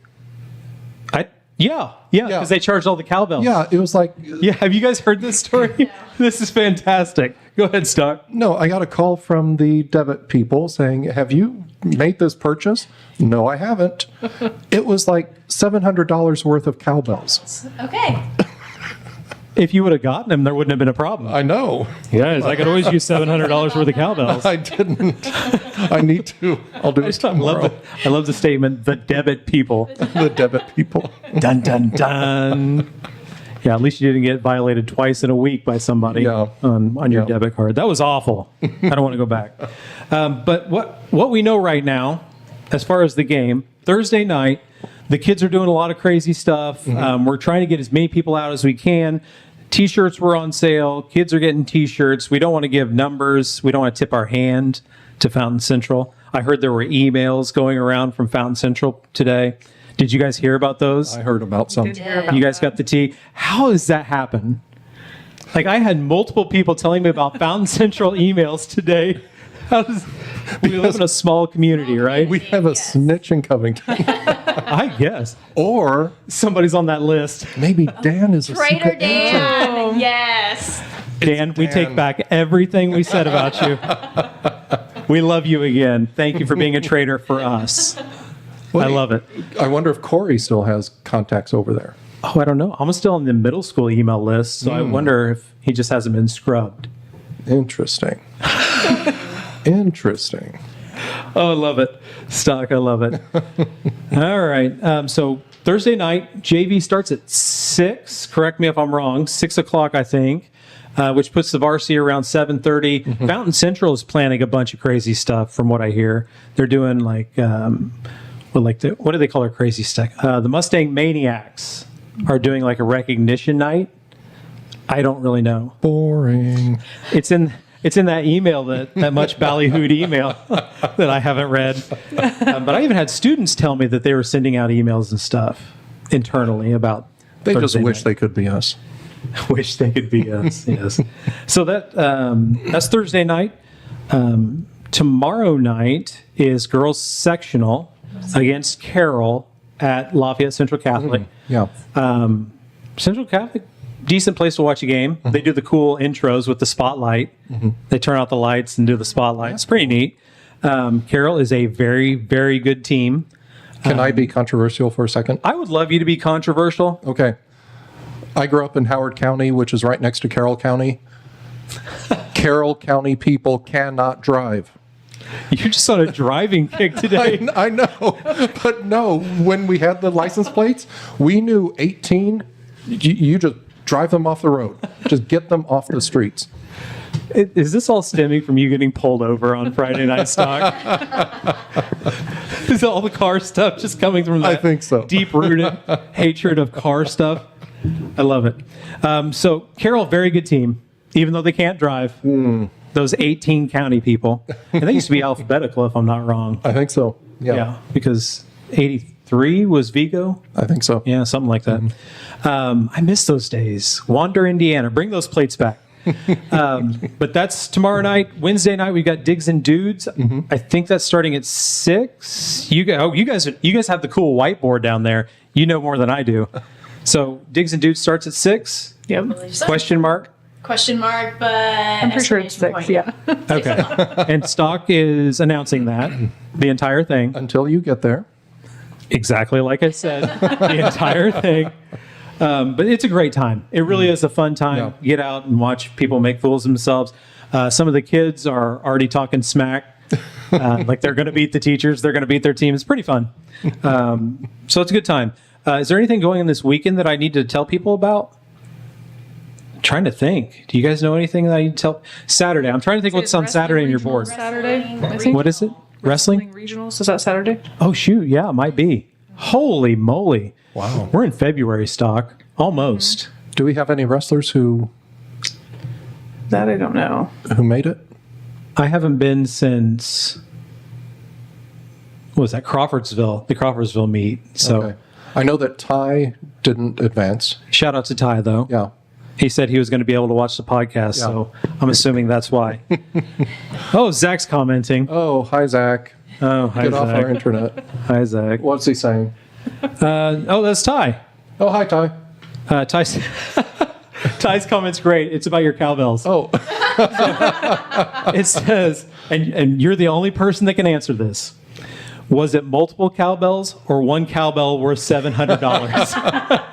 Yeah, because they charged all the cowbells. Yeah, it was like, Yeah, have you guys heard this story? This is fantastic. Go ahead, Stock. no, I got a call from the debit people saying, have you made this purchase? No, I haven't. It was like $700 worth of cowbells. Okay. If you would have gotten them, there wouldn't have been a problem. I know. Guys, I could always use $700 worth of cowbells. I didn't. I need to. I'll do it tomorrow. I love the statement, the debit people. The debit people. Dun, dun, dun. Yeah, at least you didn't get violated twice in a week by somebody on your debit card. That was awful. I don't want to go back. But what we know right now, as far as the game, Thursday night, the kids are doing a lot of crazy stuff. We're trying to get as many people out as we can. T-shirts were on sale. Kids are getting T-shirts. We don't want to give numbers. We don't want to tip our hand to Fountain Central. I heard there were emails going around from Fountain Central today. Did you guys hear about those? I heard about some. You guys got the tea. How does that happen? Like I had multiple people telling me about Fountain Central emails today. We live in a small community, right? We have a snitch in Covington. I guess. Or Somebody's on that list. maybe Dan is a Traitor secret agent. Dan. Yes. Dan, we take back everything we said about you. We love you again. Thank you for being a traitor for us. I love it. I wonder if Corey still has contacts over there. Oh, I don't know. I'm still on the middle school email list, so I wonder if he just hasn't been scrubbed. Interesting. Interesting. Oh, I love it. Stock, I love it. All right. So Thursday night, JV starts at 6. Correct me if I'm wrong. 6 o'clock, I think, which puts the varsity around 7:30. Fountain Central is planning a bunch of crazy stuff from what I hear. They're doing like, what do they call their crazy stuff? The Mustang Maniacs are doing like a recognition night. I don't really know. Boring. It's in that email, that much ballyhooed email that I haven't read. But I even had students tell me that they were sending out emails and stuff internally about. They just Thursday wish night. they could be us. Wish they could be us. Yes. So that's Thursday night. Tomorrow night is girls sectional against Carroll at Lafayette Central Catholic. Yeah. Central Catholic, decent place to watch a game. They do the cool intros with the spotlight. They turn out the lights and do the spotlight. It's pretty neat. Carroll is a very, very good team. Can I be controversial for a second? I would love you to be controversial. Okay. I grew up in Howard County, which is right next to Carroll County. Carroll County people cannot drive. You're just on a driving kick today. I know, but no, when we had the license plates, we knew 18, you just drive them off the road. Just get them off the streets. Is this all stemming from you getting pulled over on Friday Night Stock? Is all the car stuff just coming from that I think so. deep-rooted hatred of car stuff? I love it. So Carroll, very good team, even though they can't drive. Those 18 county people. And they used to be alphabetical, if I'm not wrong. I think so. Yeah, because 83 was Vigo. I think so. Yeah, something like that. I miss those days. Wander, Indiana. Bring those plates back. But that's tomorrow night. Wednesday night, we've got Digs and Dudes. I think that's starting at 6. You guys have the cool whiteboard down there. You know more than I do. So Digs and Dudes starts at 6. Yep. Question mark. Question mark, but I'm pretty sure it's 6, yeah. Okay. And Stock is announcing that, the entire thing. Until you get there. Exactly like I said, the entire thing. But it's a great time. It really is a fun time. Yeah. Get out and watch people make fools of themselves. Some of the kids are already talking smack. Like they're going to beat the teachers. They're going to beat their team. It's pretty fun. So it's a good time. Is there anything going on this weekend that I need to tell people about? I'm trying to think. Do you guys know anything that I need to tell? Saturday. I'm trying to think what's on Saturday on your board. Saturday, I think. What is it? Wrestling? Regionals, is that Saturday? Oh, shoot. Yeah, it might be. Holy moly. Wow. We're in February, Stock. Almost. Do we have any wrestlers who That I don't know. made it? I haven't been since, what was that, Crawfordsville, the Crawfordsville meet. So Okay. I know that Ty didn't advance. shout out to Ty, though. Yeah. He said he was going to be able to watch the podcast, so I'm assuming that's why. Oh, Zach's commenting. Oh, hi, Zach. Oh, hi, Get off our Zach. internet. Hi, Zach. What's he saying? Oh, that's Ty. Oh, hi, Ty. Ty's comment's great. It's about your cowbells. Oh, It says, and you're the only person that can answer this. Was it multiple cowbells or one cowbell worth $700?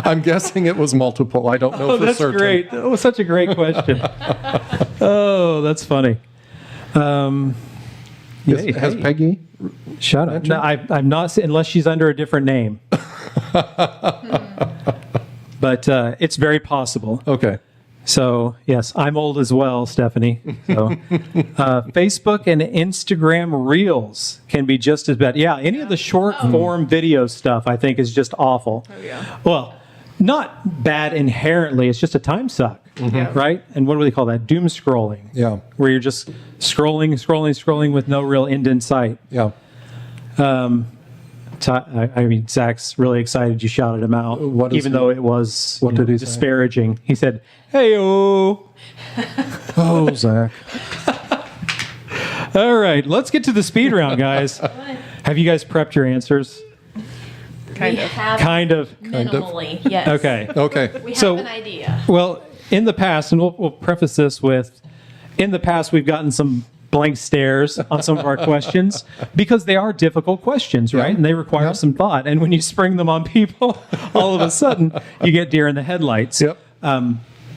I'm guessing it was multiple. I don't know Oh, for that's certain. great. That was such a great question. Oh, that's funny. Has Has Peggy? Shut up. No, I'm not, unless she's under a different name. But it's very possible. Okay. So, yes, I'm old as well, Stephanie. So, Facebook and Instagram Reels can be just as bad. Yeah, any of the short form video stuff, I think, is just awful. Oh, yeah. Well, not bad inherently. It's just a time suck, right? And what do they call that? Doom scrolling. Yeah. Where you're just scrolling with no real end in sight. Yeah. I mean, Zach's really excited you shouted him out, What is even he- though it was what did he say? disparaging. He said, "Hey-o." Oh, Zach. All right, let's get to the speed round, guys. Have you guys prepped your answers? We have Kind of. minimally, yes. Okay. Okay. We have So- an idea. Well, in the past, and we'll preface this with, in the past, we've gotten some blank stares on some of our questions because they are difficult questions, right? Yeah. And they require Yeah. some thought. And when you spring them on people, all of a sudden, you get deer in the headlights. Yep.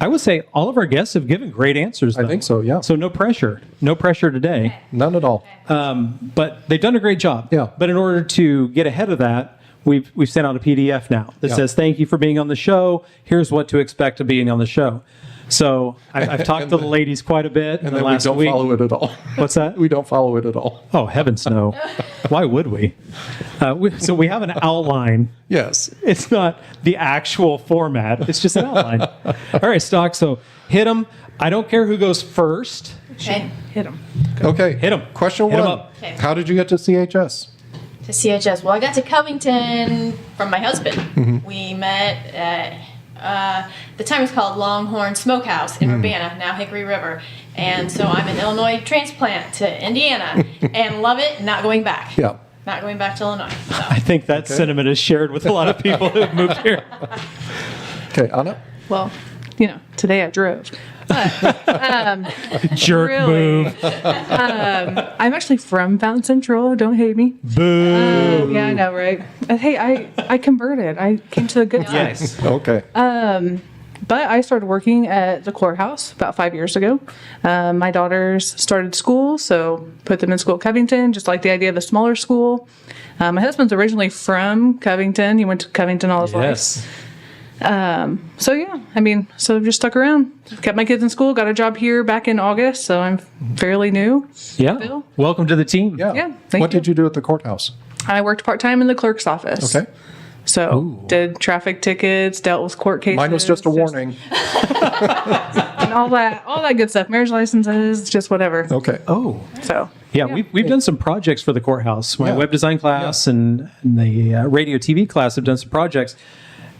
I would say all of our guests have given great answers. I though. think so, yeah. So no pressure. No pressure today. None at all. But they've done a great job. Yeah. But in order to get ahead of that, we've sent out a PDF now that Yeah. says, "Thank you for being on the show. Here's what to expect of being on the show." So I've talked to the ladies quite a bit in And the then we last don't week. follow it at all. What's that? We don't follow it at all. Oh, heavens no. Why would we? So we have an outline. Yes. It's not the actual format. It's just an outline. All right, Stock. So hit them. I don't care who goes first. Okay. Hit them. Okay. Hit 'em. Question Hit 'em one. up. Okay. How did you get to CHS? To CHS. Well, I got to Covington from my husband. We met at the time it was called Longhorn Smokehouse in Urbana, now Hickory River. And so I'm an Illinois transplant to Indiana and love it, not going back. Yeah. Not going back to Illinois. So. I think that sentiment is shared with a lot of people who have moved here. Okay, Anna? Well, today I drove. Jerk Really? move. I'm actually from Fountain Central. Don't hate me. Boo. Yeah, I know, right? Hey, I converted. I came to the good side. Yes. Okay. But I started working at the Courthouse about 5 years ago. My daughters started school, so put them in school at Covington, just like the idea of a smaller school. My husband's originally from Covington. He went to Covington all his life. Yes. So yeah, so just stuck around. Kept my kids in school, got a job here back in August, so I'm fairly new. Yeah. Bill? Welcome to the team. Yeah. Yeah, thank What you. did you do at the courthouse? I worked part-time in the clerk's office. Okay. So did traffic tickets, dealt with court cases. Mine was just a warning. And all that good stuff. Marriage licenses, just whatever. Okay. Oh. So Yeah, we've done some projects for the courthouse. My Yeah. web design class and the radio TV class have done some projects.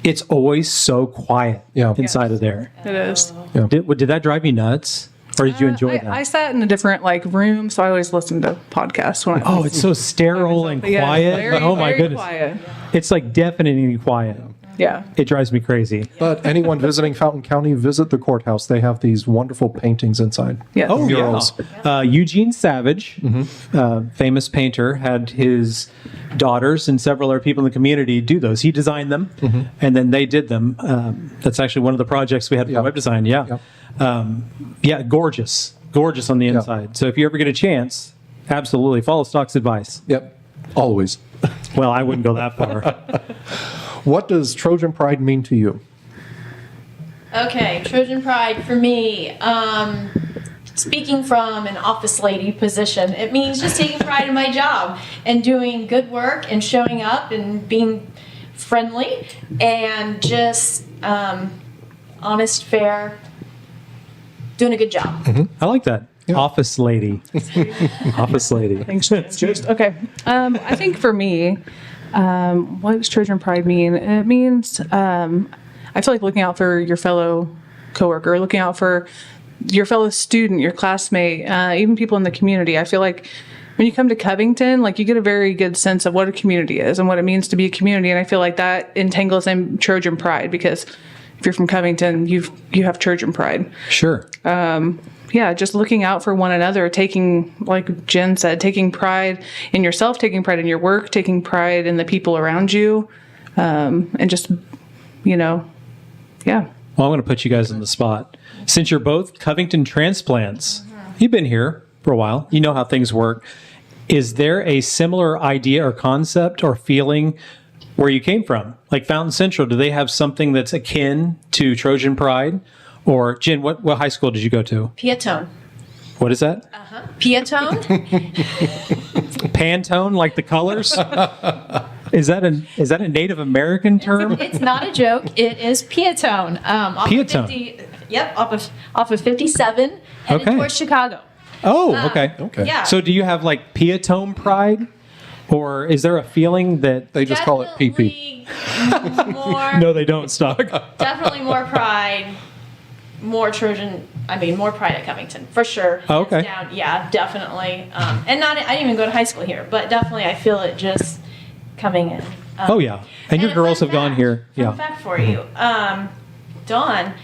It's always so quiet Yeah. inside of there. it is. Did that drive you nuts? Or did you enjoy that? I sat in a different room, so I always listened to podcasts when I Oh, it's so sterile and Yeah, quiet. very, Oh my very goodness. quiet. It's like deafeningly quiet. Yeah. It drives me crazy. But anyone visiting Fountain County, visit the courthouse. They have these wonderful paintings inside. Yes. Oh, Murals. yeah. Eugene Savage, famous painter, had his daughters and several other people in the community do those. He designed them, and then they did them. That's actually one of the projects we had for Yeah. web design. Yeah. Gorgeous. Gorgeous on the inside. So if you ever get a chance, absolutely follow Stock's advice. Yep. Always. Well, I wouldn't go that far. What does Trojan Pride mean to you? Okay, Trojan Pride for me. Speaking from an office lady position, it means just taking pride in my job and doing good work and showing up and being friendly and just honest, fair, doing a good job. I like that. Office lady. Office lady. Thanks, Just okay. I think for me, what does Trojan Pride mean? It means I feel like looking out for your fellow coworker, looking out for your fellow student, your classmate, even people in the community. I feel like when you come to Covington, you get a very good sense of what a community is and what it means to be a community. And I feel like that entangles in Trojan Pride because if you're from Covington, you have Trojan Pride. Sure. Yeah, just looking out for one another, taking, like Jen said, taking pride in yourself, taking pride in your work, taking pride in the people around you, and just, yeah. Well, I'm going to put you guys on the spot. Since you're both Covington transplants, you've been here for a while. You know how things work. Is there a similar idea or concept or feeling where you came from? Like Fountain Central, do they have something that's akin to Trojan Pride? Or, Jen, what high school did you go to? Peotone. What is that? Peotone? Pantone, like the colors? Is that a Native American term? It's not a joke. It is Peotone. Off Peotone. Of 50, yep, off of 57, headed Okay. towards Chicago. Oh, okay. Okay. Yeah. So do you have like Peotone Pride? Or is there a feeling that They just call it PP. Definitely more, no, they don't stock? definitely more pride, more Trojan. I mean, more pride at Covington for sure. Oh, okay. Hands down. Yeah, definitely. And not. I didn't even go to high school here, but definitely I feel it just coming in. Oh yeah, and your a girls fun have gone fact- here. Fun Yeah. fact for you. Dawn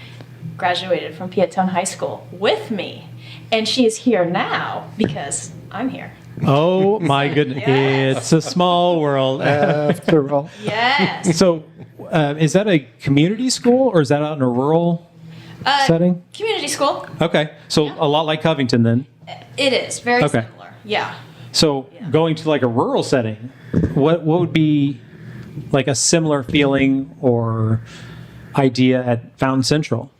graduated from Peotone High School with me, and she is here now because I'm here. Oh my goodness, Yes. it's a small world. After all. Yes. So, is that a community school or is that out in a rural setting? Community school. Okay, so a lot like Covington then. It is very Okay. similar. Yeah. So going to like a rural setting, what would be like a similar feeling or idea at Fountain Central?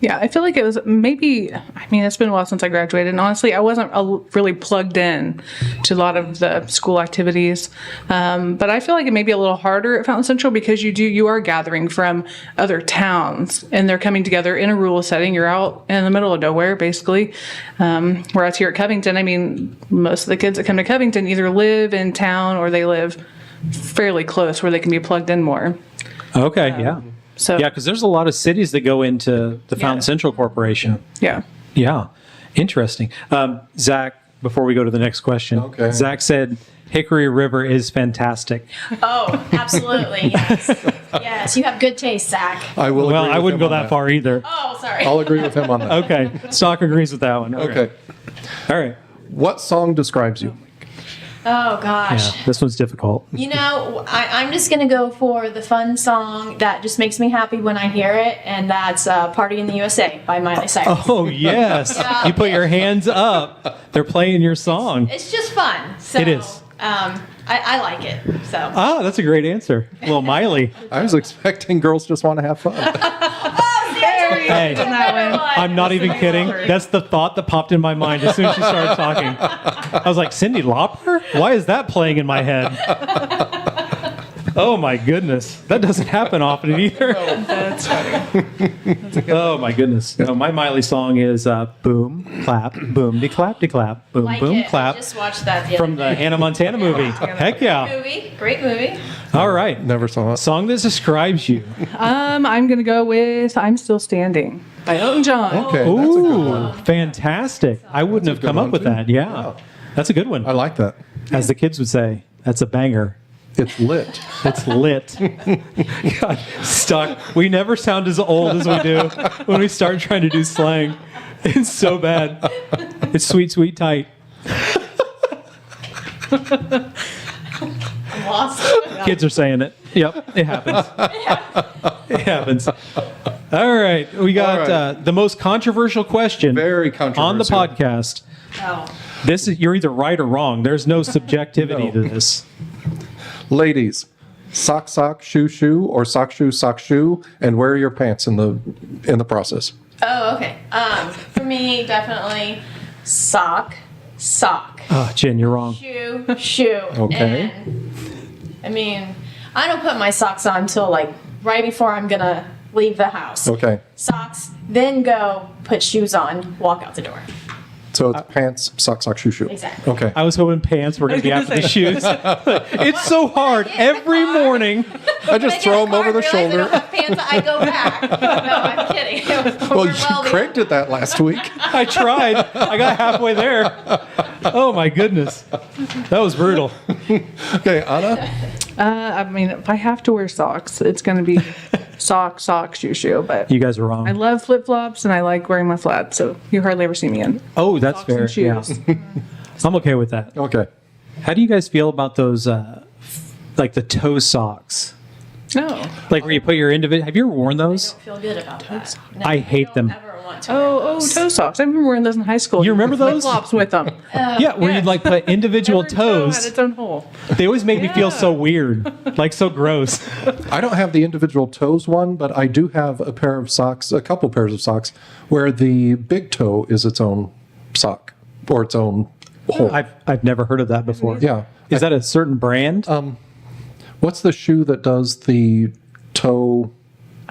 Yeah, I feel like it was maybe, I mean, it's been a while since I graduated. And honestly, I wasn't really plugged in to a lot of the school activities. But I feel like it may be a little harder at Fountain Central because you are gathering from other towns and they're coming together in a rural setting. You're out in the middle of nowhere, basically. Whereas here at Covington, I mean, most of the kids that come to Covington either live in town or they live fairly close where they can be plugged in more. Okay, yeah. So, Yeah, because there's a lot of cities that go into the Fountain Central Corporation. yeah. Yeah, interesting. Zach, before we go to the next question, Okay. Zach said Hickory River is fantastic. Oh, absolutely. Yes. Yes. You have good taste, Zach. I will. Well, agree I with wouldn't him go on that far either. Oh, sorry. I'll agree with him on that. Okay, Stock agrees with that one. Okay. All right. What song describes you? Oh, gosh. Yeah, this one's difficult. You know, I'm just going to go for the fun song that just makes me happy when I hear it, and that's Party in the USA by Miley Cyrus. Oh, yes. Yeah. You put your hands up. They're playing your song. It's just fun. So, It is. I like it. So. Ah, that's a great answer. Well, Miley. I was expecting girls just want to have fun. Hey, I'm not even kidding. That's the thought that popped in my mind as soon as she started talking. I was like, Cyndi Lauper? Why is that playing in my head? Oh my goodness. That doesn't happen often either. That's funny. Oh my goodness. No, my Miley song is boom, clap, boom, de clap, boom, Like boom, it. clap. I just watched that the From other the day. Hannah Montana movie. Heck yeah. Great movie. All right. Never saw it. Song that describes you. I'm going to go with I'm Still Standing by Elton John. Okay, that's a good Ooh, one. fantastic. I wouldn't have good come up one, with too. that. Yeah. That's a good one. I like that. As the kids would say, that's a banger. It's lit. It's lit. God, Stock. We never sound as old as we do when we start trying to do slang. It's so bad. It's sweet, sweet, tight. I'm lost. Kids are saying it. Yep, it happens. It happens. All right, we got All right. the most controversial question Very on the controversial. podcast. Oh. This is you're either right or wrong. There's no subjectivity No. to this. Ladies, sock, shoe, or sock, shoe, and wear your pants in the process. Oh, okay. For me, definitely sock. Oh, Jen, you're wrong. Shoe. Okay. And, I mean, I don't put my socks on until like right before I'm gonna leave the house. Okay. Socks, then go put shoes on, walk out the door. So it's pants, sock, shoe. Exactly. Okay. I was hoping pants were going to be after the shoes. It's so hard Get in the every car. morning. I just throw them over the shoulder. Pants, I go back. No, I'm kidding. Well, Craig did that last week. I tried. I got halfway there. Oh my goodness, that was brutal. Okay, Anna. I mean, if I have to wear socks, it's going to be sock, shoe. But You guys are I wrong. love flip flops and I like wearing my flats, so you hardly ever see me in Oh, that's socks fair. and shoes. Yeah. I'm okay with that. Okay. How do you guys feel about those, like the toe socks? No. Like where you put your individual. Have you ever worn I those? don't feel good about that. No, I hate don't them. Ever want to wear Oh, those. toe socks. I remember wearing those in high school. You remember those? Flip flops with them. Yeah, where you'd like put individual Every toe had toes. its own hole. They always make me feel so weird, like so gross. I don't have the individual toes one, but I do have a couple pairs of socks, where the big toe is its own sock or its own hole. I've never heard of that before. Yeah. Is that a certain brand? What's the shoe that does the toe?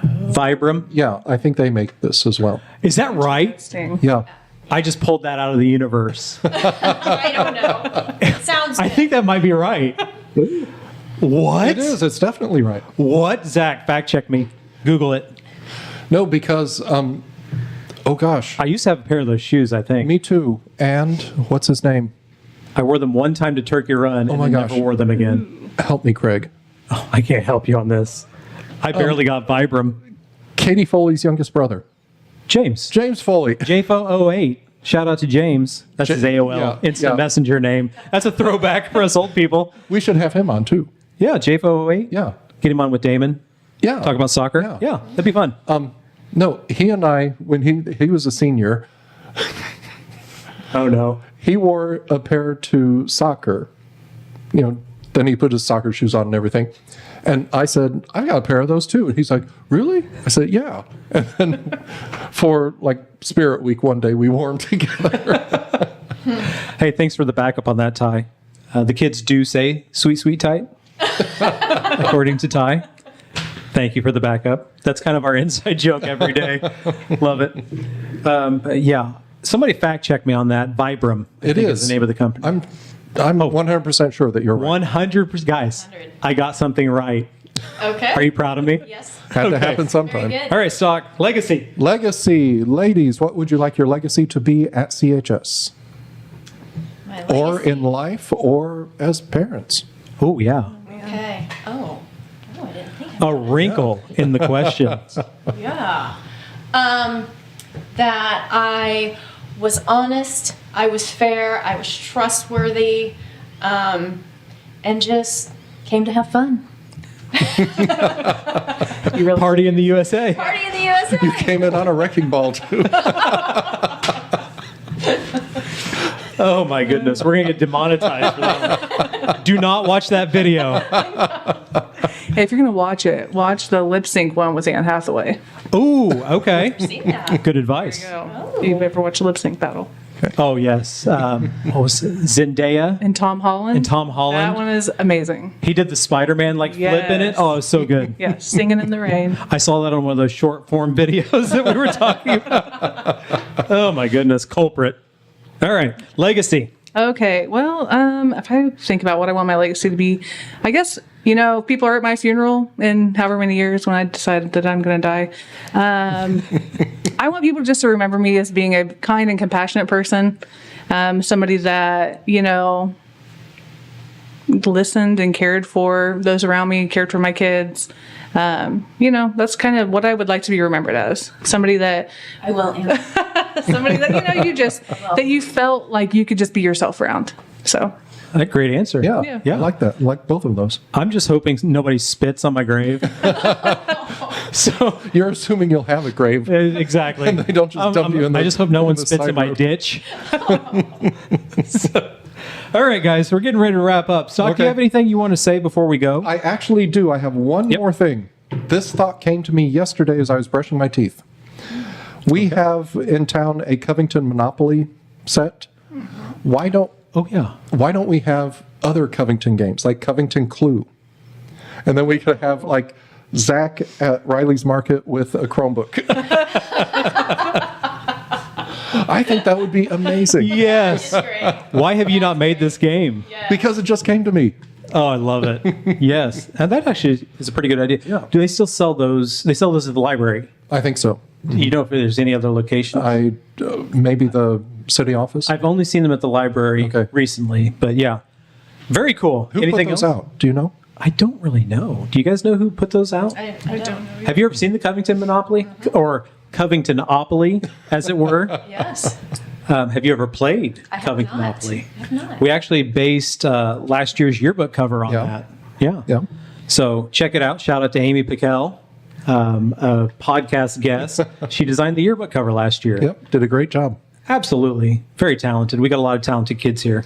Vibram. Yeah, I think they make this as well. Is that right? Sting. Yeah. I just pulled that out of the universe. I don't know. Sounds I good. think that might be right. What? It is. It's definitely right. What? Zach, fact check me. Google it. No, because, oh gosh, I used to have a pair of those shoes, I think. me too. And what's his name? I wore them one time to Turkey Run and my then gosh. never wore them again. Help me, Craig. Oh, I can't help you on this. I barely got Vibram. Katie Foley's youngest brother, James. James Foley. JFO08. Shout out to James. That's his AOL yeah, instant yeah. messenger name. That's a throwback for us old people. We should have him on too. Yeah, JFO08. Yeah. Get him on with Damon. Yeah. Talk about soccer. Yeah. Yeah, that'd be fun. No, he and I, when he was a senior, Oh, no. he wore a pair to soccer. You know, then he put his soccer shoes on and everything. And I said, I've got a pair of those too. And he's like, really? I said, yeah. And then for like Spirit Week one day, we wore them together. Hey, thanks for the backup on that, Ty. The kids do say sweet, sweet tight, according to Ty. Thank you for the backup. That's kind of our inside joke every day. Love it. But yeah, somebody fact check me on that. Vibram, I think is the name of the company. I'm 100% sure that you're right. 100%. Guys, 100. I got something right. Okay. Are you proud of me? Yes. Had to Okay. happen sometime. Very good. All right, Stock. Legacy. Legacy. Ladies, what would you like your legacy to be at CHS? My Or legacy. in life or as parents? Oh, yeah. Okay. Oh, I didn't think of A wrinkle in the questions. Yeah. That I was honest, I was fair, I was trustworthy, and just came to have fun. You really Party in the USA. Party in the USA. You came in on a wrecking ball, too. Oh, my goodness. We're going to get demonetized for that one. Do not watch that video. Hey, if you're gonna watch it, watch the lip sync one with Anne Hathaway. Ooh, okay. Seen that. Good advice. You've ever watched a lip sync battle? Oh, yes. What was it? Zendaya And Tom Holland. and Tom Holland. That one is amazing. He did the Spider-Man flip in it. Yes. Oh, it was so good. Yeah, singing in the rain. I saw that on one of those short form videos that we were talking about. Oh my goodness, culprit. All right, legacy. Okay, well, if I think about what I want my legacy to be, I guess, you know, if people are at my funeral in however many years when I decide that I'm going to die, I want people just to remember me as being a kind and compassionate person, somebody that, you know, listened and cared for those around me, cared for my kids. You know, that's kind of what I would like to be remembered as. Somebody that I will. Anna. somebody that, you know, you just, that you felt like you could just be yourself around. So, Great answer. Yeah, Yeah. I like that. I like both of those. I'm just hoping nobody spits on my grave. So You're assuming you'll have a grave. exactly. They don't just dump you in the- I just hope no in one the spits in side my road. ditch. All right, guys, we're getting ready to wrap up. Stock, do Okay. you have anything you want to say before we go? I actually do. I have one Yep. more thing. This thought came to me yesterday as I was brushing my teeth. We have in town a Covington Monopoly set. Why don't Oh, yeah. we have other Covington games like Covington Clue? And then we could have like Zach at Riley's Market with a Chromebook. I think that would be amazing Yes. Great. Why have you not made this game? because it just came to me. Oh, I love it. Yes. And that actually is a pretty good idea. Yeah. Do they still sell those? They sell those at the library. I think so. You know if there's any other locations? Maybe the city office. I've only seen them at the library Okay. recently, but yeah. Very cool. Who Anything put those else? out? Do you know? I don't really know. Do you guys know who put those out? I don't know. Have you ever seen the Covington Monopoly? Or Covingtonopoly, as it were? Yes. Have you ever played I have Covington not. Monopoly? I have not. We actually based last year's yearbook cover on Yeah. that. Yeah. Yeah. So check it out. Shout out to Amy Pickell, a podcast guest. She designed the yearbook cover last year. Yep. Did a great job. Absolutely. Very talented. We got a lot of talented kids here.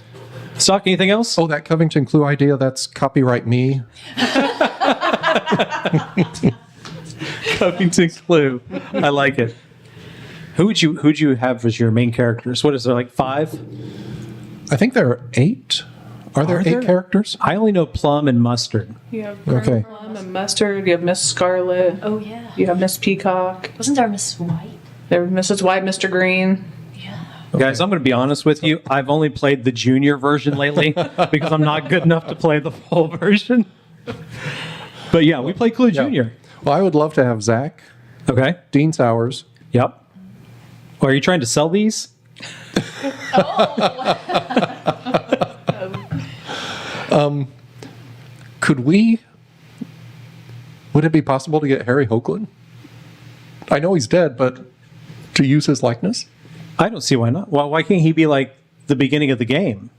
Stock, anything else? Oh, that Covington Clue idea, that's copyright me. Covington Clue. I like it. Who'd you have as your main characters? What is there, like 5? I think there are 8. Are there Are 8 there? characters? I only know Plum and Mustard. you have Okay. Plum and Mustard, you have Miss Scarlet, Oh yeah. you have Miss Peacock, Wasn't there Miss White? there was Mrs. White, Mr. Green. Yeah. Guys, I'm going to be honest with you. I've only played the junior version lately because I'm not good enough to play the full version. But yeah, we play Clue Junior. Well, I would love to have Zach, Okay. Dean Sowers. Yep. Well, are you trying to sell these? Would it be possible to get Harry Hoagland? I know he's dead, but to use his likeness? I don't see why not. Well, why can't he be like the beginning of the game?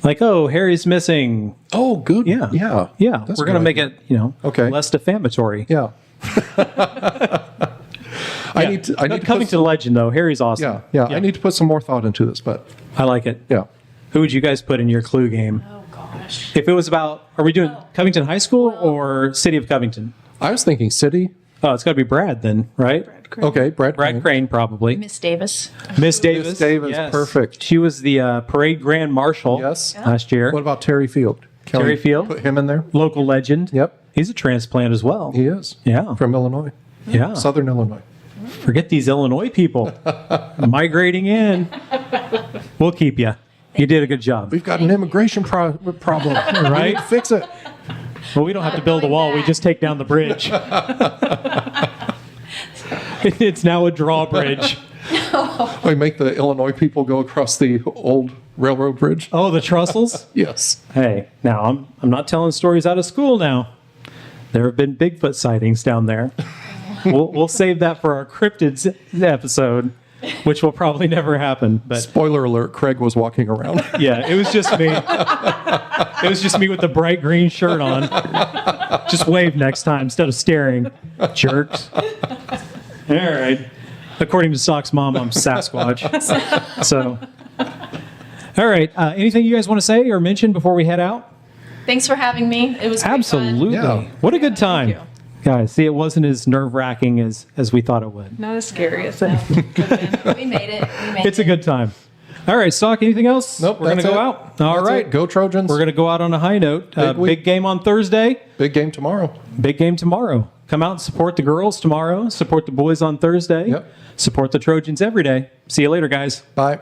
Like, oh, Harry's missing. Oh, good. Yeah. Yeah. Yeah. That's We're a going to good make idea. it, Okay. less defamatory. Yeah. I need to Covington legend, though. Harry's awesome. Yeah. I need to put some more thought into this, but I like it. yeah. Who would you guys put in your Clue game? Oh, gosh. If it was about, are we doing Covington High School or City of Covington? I was thinking city. Oh, it's got to be Brad then, right? Okay, Brad Crane, probably. Miss Davis. Miss Davis. Miss Davis, yes. perfect. She was the parade grand marshal Yes. last year. What about Terry Field? Can Terry we Field? Put him in there? Local legend. Yep. He's a transplant as well. He is. Yeah. From Illinois. Yeah. Southern Illinois. Forget these Illinois people migrating in. We'll keep you. You did a good job. We've got an immigration problem. Right? We need to fix it. Well, we don't have to build a wall. We just take down the bridge. It's now a drawbridge. We make the Illinois people go across the old railroad bridge. Oh, the Trussels? Yes. Hey, now I'm not telling stories out of school now. There have been Bigfoot sightings down there. We'll save that for our cryptids episode, which will probably never happen. But Spoiler alert, Craig was walking around. yeah, it was just me. It was just me with the bright green shirt on. Just wave next time instead of staring, jerks. All right. According to Sock's mom, I'm Sasquatch. So, all right. Anything you guys want to say or mention before we head out? Thanks for having me. It was great Absolutely. Yeah. What a good time. you. Guys, see, it wasn't as nerve-wracking as we thought it would. Not as scary as that. fun. We made it. It's a good time. All right, Sock, anything else? Nope. We're going to that's go it. out. All That's right. it. Go Trojans. We're going to go out on a high note. Big week. Big game on Thursday. Big game tomorrow. Big game tomorrow. Come out and support the girls tomorrow. Support the boys on Thursday. Yep. Support the Trojans every day. See you later, guys. Bye.